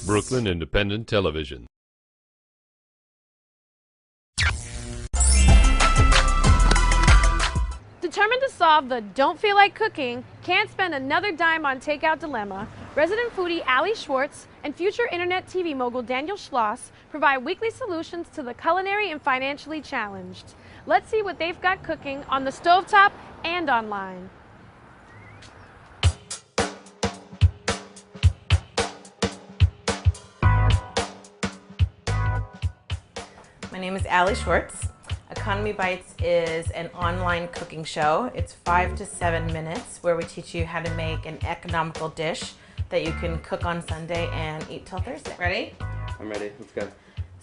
Brooklyn Independent Television. Determined to solve the don't feel like cooking, can't spend another dime on takeout dilemma, resident foodie Allie Schwartz and future internet TV mogul Daniel Schloss provide weekly solutions to the culinary and financially challenged. Let's see what they've got cooking on the stovetop and online. My name is Allie Schwartz. Economy Bites is an online cooking show. It's 5 to 7 minutes where we teach you how to make an economical dish that you can cook on Sunday and eat till Thursday. Ready? I'm ready. Let's go.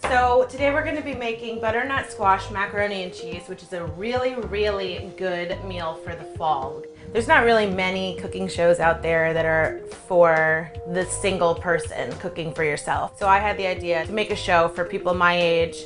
So today we're going to be making butternut squash macaroni and cheese, which is a really, really good meal for the fall. There's not really many cooking shows out there that are for the single person cooking for yourself. So I had the idea to make a show for people my age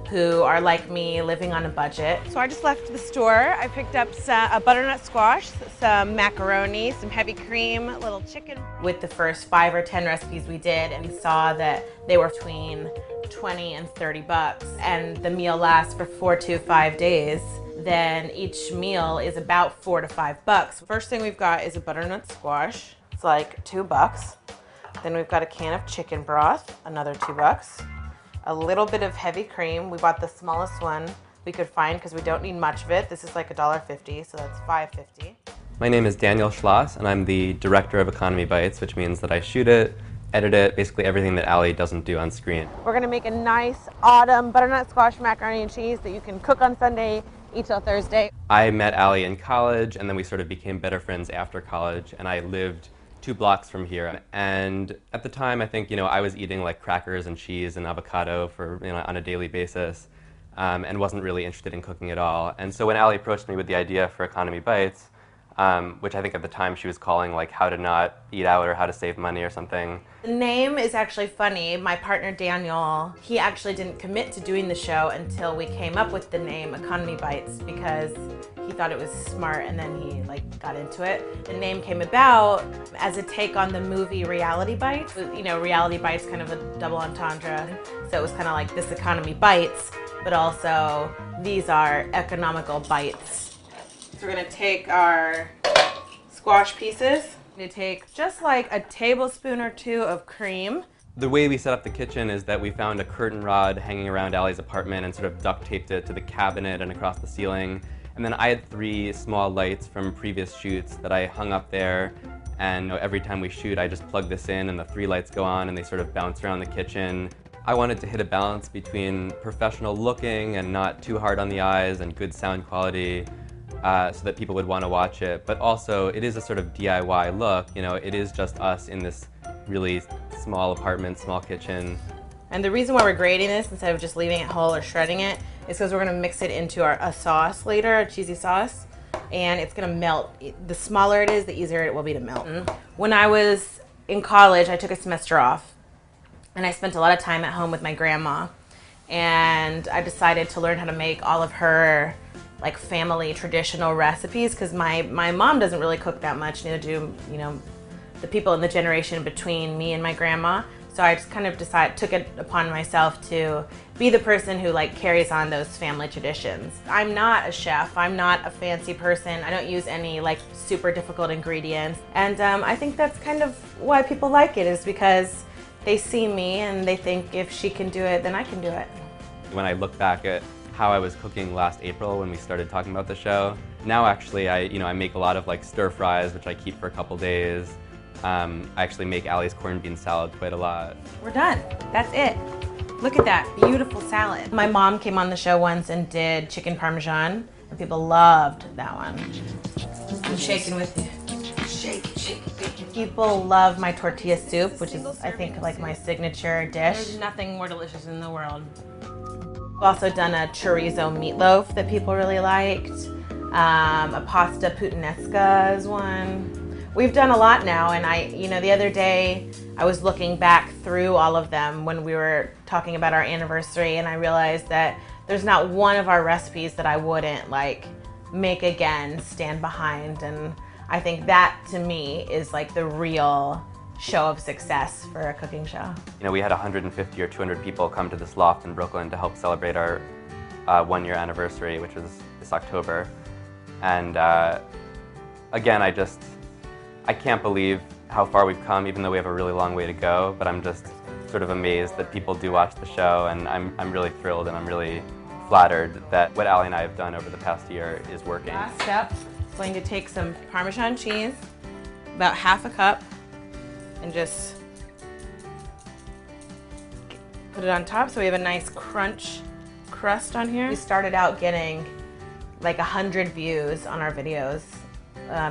who are like me, living on a budget. So I just left the store. I picked up a butternut squash, some macaroni, some heavy cream, a little chicken. With the first 5 or 10 recipes we did, and we saw that they were between 20 and 30 bucks, and the meal lasts for 4 to 5 days, then each meal is about 4 to 5 bucks. First thing we've got is a butternut squash. It's like 2 bucks. Then we've got a can of chicken broth, another 2 bucks. A little bit of heavy cream. We bought the smallest one we could find because we don't need much of it. This is like $1.50, so that's $5.50. My name is Daniel Schloss, and I'm the director of Economy Bites, which means that I shoot it, edit it, basically everything that Allie doesn't do on screen. We're gonna make a nice autumn butternut squash macaroni and cheese that you can cook on Sunday, eat till Thursday. I met Allie in college, and then we sort of became better friends after college, and I lived 2 blocks from here. And at the time, I think, I was eating like crackers and cheese and avocado for, on a daily basis, and wasn't really interested in cooking at all. And so when Allie approached me with the idea for Economy Bites, which I think at the time she was calling like how to not eat out or how to save money or something. The name is actually funny. My partner Daniel, he actually didn't commit to doing the show until we came up with the name Economy Bites because he thought it was smart, and then he got into it. The name came about as a take on the movie Reality Bites. Reality Bites kind of a double entendre. So it was kind of like this Economy Bites, but also these are economical bites. So we're gonna take our squash pieces. I'm gonna take just like a tablespoon or 2 of cream. The way we set up the kitchen is that we found a curtain rod hanging around Allie's apartment and sort of duct taped it to the cabinet and across the ceiling. And then I had 3 small lights from previous shoots that I hung up there, and every time we shoot I just plug this in and the 3 lights go on and they sort of bounce around the kitchen. I wanted to hit a balance between professional looking and not too hard on the eyes and good sound quality, so that people would want to watch it, but also it is a sort of DIY look. It is just us in this really small apartment, small kitchen. And the reason why we're grating this instead of just leaving it whole or shredding it is because we're going to mix it into a sauce later, a cheesy sauce, and it's going to melt. The smaller it is, the easier it will be to melt. When I was in college, I took a semester off, and I spent a lot of time at home with my grandma, and I decided to learn how to make all of her family traditional recipes because my mom doesn't really cook that much, neither do the people in the generation between me and my grandma. So I just kind of took it upon myself to be the person who carries on those family traditions. I'm not a chef, I'm not a fancy person, I don't use any super difficult ingredients, and I think that's kind of why people like it, is because they see me and they think if she can do it, then I can do it. When I look back at how I was cooking last April when we started talking about the show, now actually I make a lot of stir fries, which I keep for a couple days. I actually make Allie's corned bean salad quite a lot. We're done. That's it. Look at that beautiful salad. My mom came on the show once and did chicken parmesan, and people loved that one. I'm shaking with you. Shake, shake, shake. People love my tortilla soup, which is I think my signature dish. There's nothing more delicious in the world. I've also done a chorizo meatloaf that people really liked. A pasta puttanesca is one. We've done a lot now, and the other day I was looking back through all of them when we were talking about our anniversary, and I realized that there's not one of our recipes that I wouldn't make again, stand behind, and I think that to me is the real show of success for a cooking show. You know, we had 150 or 200 people come to this loft in Brooklyn to help celebrate our 1-year anniversary, which was this October. And again, I can't believe how far we've come, even though we have a really long way to go, but I'm just sort of amazed that people do watch the show, and I'm really thrilled and I'm really flattered that what Allie and I have done over the past year is working. Last step, I'm going to take some Parmesan cheese, about half a cup, and just put it on top so we have a nice crust on here. We started out getting like 100 views on our videos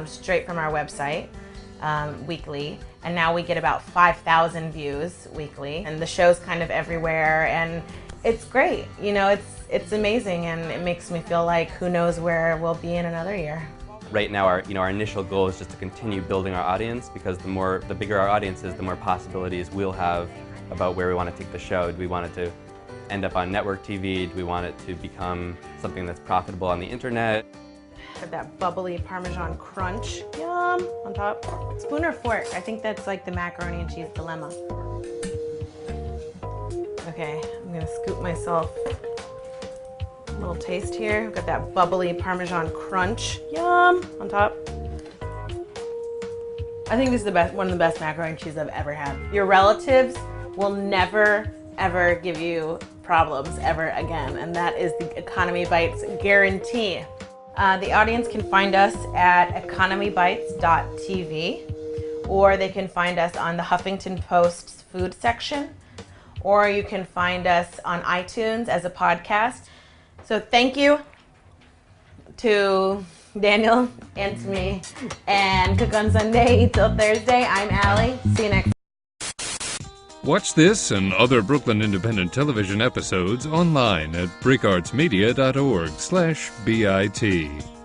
straight from our website weekly, and now we get about 5,000 views weekly, and the show's kind of everywhere, and it's great. You know, it's amazing, and it makes me feel like who knows where we'll be in another year. Right now, our initial goal is just to continue building our audience, because the bigger our audience is, the more possibilities we'll have about where we want to take the show. Do we want it to end up on network TV? Do we want it to become something that's profitable on the internet? Have that bubbly Parmesan crunch, yum, on top. Spoon or fork? I think that's like the macaroni and cheese dilemma. Okay, I'm gonna scoop myself a little taste here. I've got that bubbly Parmesan crunch, yum, on top. I think this is one of the best macaroni and cheese I've ever had. Your relatives will never, ever give you problems ever again, and that is the Economy Bites guarantee. The audience can find us at economybites.tv, or they can find us on the Huffington Post's food section, or you can find us on iTunes as a podcast. So thank you to Daniel and to me, and Cook on Sunday, Eat Till Thursday. I'm Allie. See you next. Watch this and other Brooklyn Independent Television episodes online at breakartsmedia.org/BIT.